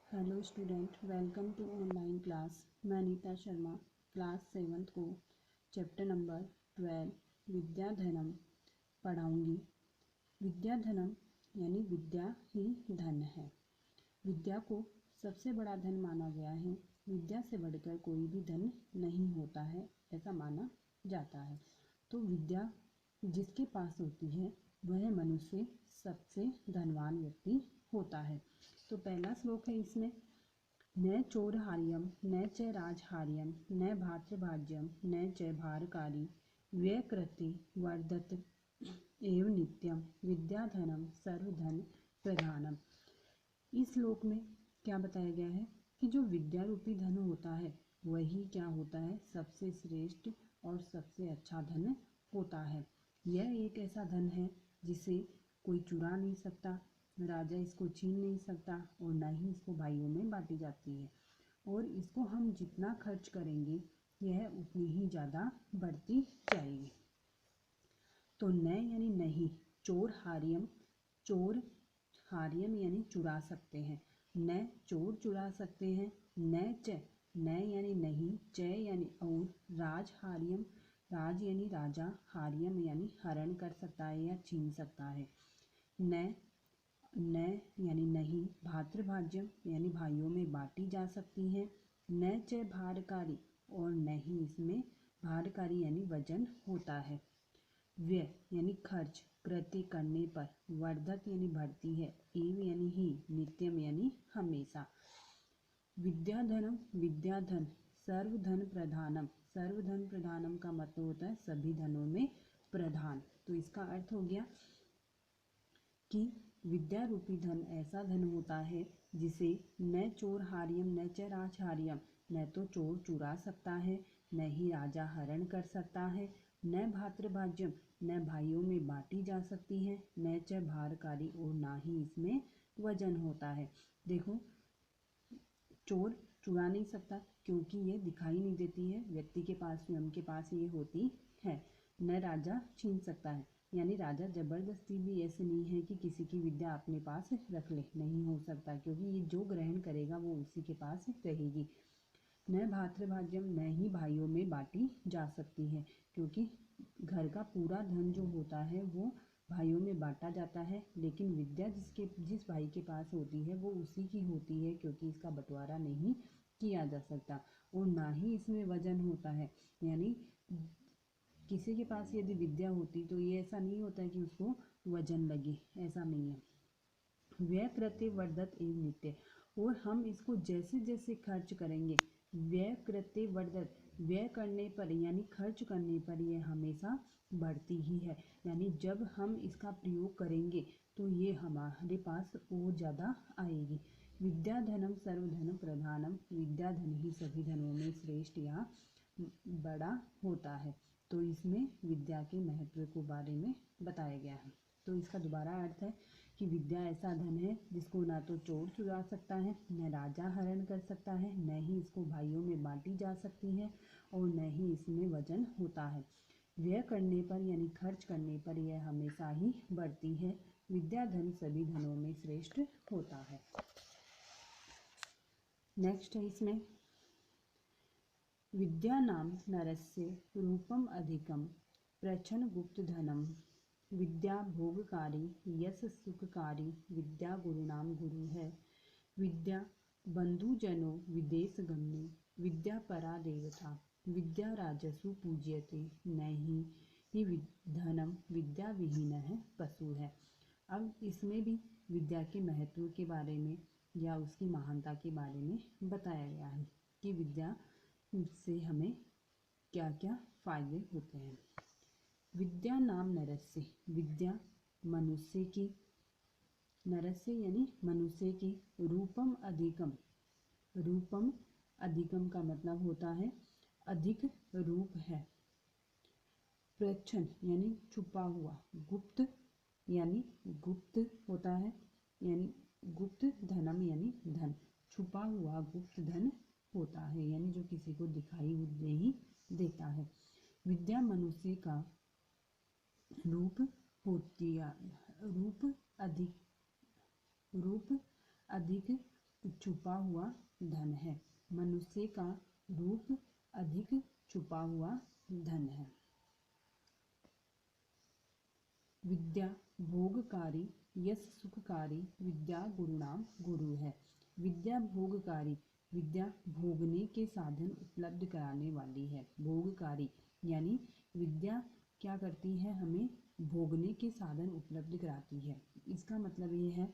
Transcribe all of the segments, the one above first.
Hello student, welcome to online class. मैं Anita Sharma class 7th को chapter number 12 विद्याधनम पढ़ाऊंगी। विद्याधनम यानी विद्या ही धन है। विद्या को सबसे बड़ा धन माना गया है। विद्या से बढ़कर कोई भी धन नहीं होता है, ऐसा माना जाता है। तो विद्या जिसके पास होती है वह मनुष्य सबसे धनवान व्यक्ति होता है। तो पहला श्लोक है इसमें, न चोरहार्यम न च राजहार्यम न भातृभाज्यम न च भारकारी व्यकृति वर्धत एव नित्यम विद्याधनम सर्वधन प्रधानम। इस श्लोक में क्या बताया गया है कि जो विद्या रूपी धन होता है वही क्या होता है, सबसे श्रेष्ठ और सबसे अच्छा धन होता है। यह एक ऐसा धन है जिसे कोई चुरा नहीं सकता, राजा इसको छीन नहीं सकता और न ही इसको भाइयों में बांटी जाती है। और इसको हम जितना खर्च करेंगे यह उतनी ही ज़्यादा बढ़ती जाएगी। तो न यानी नहीं, चोर हार्यम यानी चुरा सकते हैं, न चोर चुरा सकते हैं, न यानी नहीं, च यानी और, राज यानी राजा, हार्यम यानी हरण कर सकता है या छीन सकता है, न यानी नहीं, भातृभाज्यम यानी भाइयों में बांटी जा सकती है, न च भारकारी और नहीं इसमें भारकारी यानी वजन होता है, व्यय यानी खर्च कृत्य करने पर, वर्धक यानी बढ़ती है, एव यानी ही, नित्यम यानी हमेशा। विद्याधन सर्वधन प्रधानम का मतलब होता है सभी धनों में प्रधान। तो इसका अर्थ हो गया कि विद्या रूपी धन ऐसा धन होता है जिसे न चोर हार्यम न च राजहार्यम, न तो चोर चुरा सकता है, न ही राजा हरण कर सकता है, न भातृभाज्यम न भाइयों में बांटी जा सकती है, न च भारकारी और ना ही इसमें वजन होता है। देखो, चोर चुरा नहीं सकता क्योंकि ये दिखाई नहीं देती है, व्यक्ति के पास स्वयं के पास ये होती है। न राजा छीन सकता है, यानी राजा जबरदस्ती भी ऐसे नहीं है कि किसी की विद्या अपने पास रख ले, नहीं हो सकता, क्योंकि ये जो ग्रहण करेगा वो उसी के पास रहेगी। न भातृभाज्यम न ही भाइयों में बांटी जा सकती है, क्योंकि घर का पूरा धन जो होता है वो भाइयों में बांटा जाता है, लेकिन विद्या जिस भाई के पास होती है वो उसी की होती है, क्योंकि इसका बंटवारा नहीं किया जा सकता। और ना ही इसमें वजन होता है, यानी किसी के पास यदि विद्या होती तो ये ऐसा नहीं होता है कि उसको वजन लगे, ऐसा नहीं है। व्यय कृत्य वर्धत एवं नित्य, और हम इसको जैसे जैसे खर्च करेंगे, व्यय कृत्य वर्धत, व्यय करने पर यानी खर्च करने पर यह हमेशा बढ़ती ही है, यानी जब हम इसका प्रयोग करेंगे तो ये हमारे पास और ज़्यादा आएगी। विद्याधनम सर्वधन प्रधानम, विद्याधन ही सभी धनों में श्रेष्ठ या बड़ा होता है। तो इसमें विद्या के महत्व के बारे में बताया गया है। तो इसका दोबारा अर्थ है कि विद्या ऐसा धन है जिसको ना तो चोर चुरा सकता है, न राजा हरण कर सकता है, न ही इसको भाइयों में बांटी जा सकती है और न ही इसमें वजन होता है। व्यय करने पर यानी खर्च करने पर यह हमेशा ही बढ़ती है। विद्या धन सभी धनों में श्रेष्ठ होता है। नेक्स्ट है इसमें, विद्या नाम नरस्य रूपम अधिकम प्रच्छन्न गुप्त धनम, विद्या भोगकारी यश सुखकारी, विद्या गुरुनाम गुरु है, विद्या बंधुजनों विदेश गम्य, विद्या परा देवता, विद्या राजसु पूज्यते, नहीं ही धनम विद्या विहीन है पशु है। अब इसमें भी विद्या के महत्व के बारे में या उसकी महानता के बारे में बताया गया है कि विद्या से हमें क्या क्या फायदे होते हैं। विद्या नाम नरस्य, विद्या मनुष्य की, नरस्य यानी मनुष्य की, रूपम अधिकम का मतलब होता है अधिक रूप है, प्रच्छन्न यानी छुपा हुआ, गुप्त यानी गुप्त होता है, यानी गुप्त धनम यानी धन, छुपा हुआ गुप्त धन होता है, यानी जो किसी को दिखाई नहीं देता है। विद्या मनुष्य का रूप होती है, रूप अधिक छुपा हुआ धन है। मनुष्य का रूप अधिक छुपा हुआ धन है। विद्या भोगकारी यश सुखकारी विद्या गुरुणाम गुरु है। विद्या भोगकारी, विद्या भोगने के साधन उपलब्ध कराने वाली है। भोगकारी यानी विद्या क्या करती है, हमें भोगने के साधन उपलब्ध कराती है। इसका मतलब ये है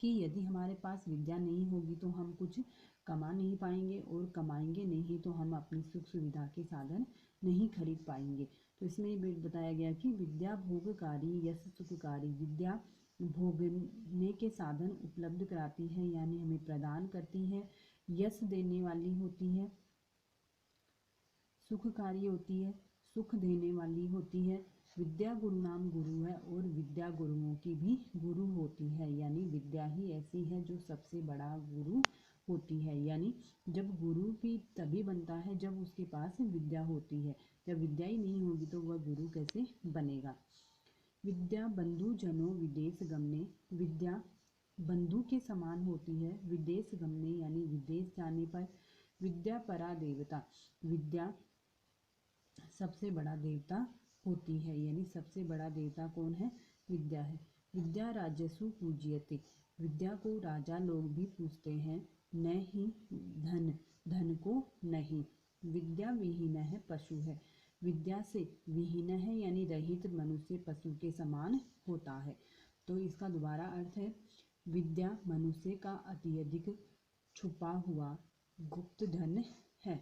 कि यदि हमारे पास विद्या नहीं होगी तो हम कुछ कमा नहीं पाएंगे, और कमाएंगे नहीं तो हम अपनी सुख सुविधा के साधन नहीं खरीद पाएंगे। तो इसमें ये बताया गया कि विद्या भोगकारी यश सुखकारी, विद्या भोगने के साधन उपलब्ध कराती है यानी हमें प्रदान करती है, यश देने वाली होती है, सुखकारी होती है, सुख देने वाली होती है। विद्या गुरुनाम गुरु है, और विद्या गुरुओं की भी गुरु होती है, यानी विद्या ही ऐसी है जो सबसे बड़ा गुरु होती है। यानी जब गुरु भी तभी बनता है जब उसके पास विद्या होती है। जब विद्या ही नहीं होगी तो वह गुरु कैसे बनेगा। विद्या बंधु जनों विदेश गमने, विद्या बंधु के समान होती है विदेश गमने यानी विदेश जाने पर। विद्या परा देवता, विद्या सबसे बड़ा देवता होती है, यानी सबसे बड़ा देवता कौन है, विद्या है। विद्या राजसु पूज्यते, विद्या को राजा लोग भी पूजते हैं, न ही धन, धन को नहीं। विद्या विहीन है पशु है, विद्या से विहीन है यानी रहित मनुष्य पशु के समान होता है। तो इसका दोबारा अर्थ है, विद्या मनुष्य का अत्यधिक छुपा हुआ गुप्त धन है।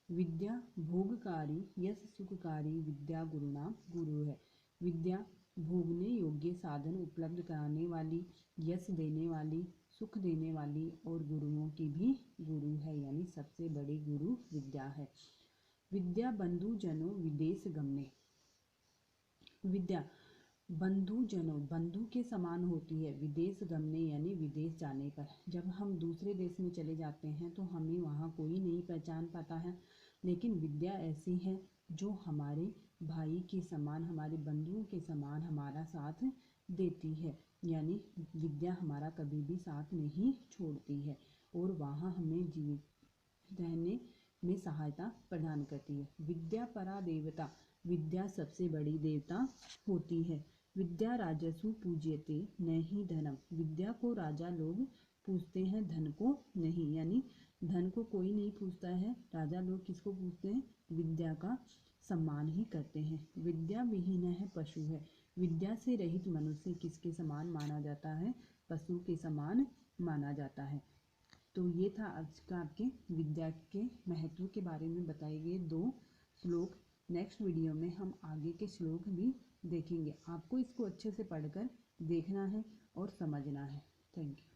विद्या भोगकारी यश सुखकारी विद्या गुरुनाम गुरु है। विद्या भोगने योग्य साधन उपलब्ध कराने वाली, यश देने वाली, सुख देने वाली और गुरुओं की भी गुरु है, यानी सबसे बड़ी गुरु विद्या है। विद्या बंधु जनों विदेश गमने, विद्या बंधु जनों बंधु के समान होती है विदेश गमने यानी विदेश जाने पर। जब हम दूसरे देश में चले जाते हैं तो हमें वहाँ कोई नहीं पहचान पाता है, लेकिन विद्या ऐसी है जो हमारे भाई के समान, हमारे बंधुओं के समान हमारा साथ देती है, यानी विद्या हमारा कभी भी साथ नहीं छोड़ती है और वहाँ हमें जीवित रहने में सहायता प्रदान करती है। विद्या परा देवता, विद्या सबसे बड़ी देवता होती है। विद्या राजसु पूज्यते न ही धनम, विद्या को राजा लोग पूजते हैं, धन को नहीं, यानी धन को कोई नहीं पूजता है, राजा लोग किसको पूजते हैं, विद्या का सम्मान ही करते हैं। विद्या विहीन है पशु है, विद्या से रहित मनुष्य किसके समान माना जाता है, पशु के समान माना जाता है। तो ये था आज का आपके विद्या के महत्व के बारे में बताए गए 2 श्लोक। नेक्स्ट वीडियो में हम आगे के श्लोक भी देखेंगे। आपको इसको अच्छे से पढ़कर देखना है और समझना है। Thank you.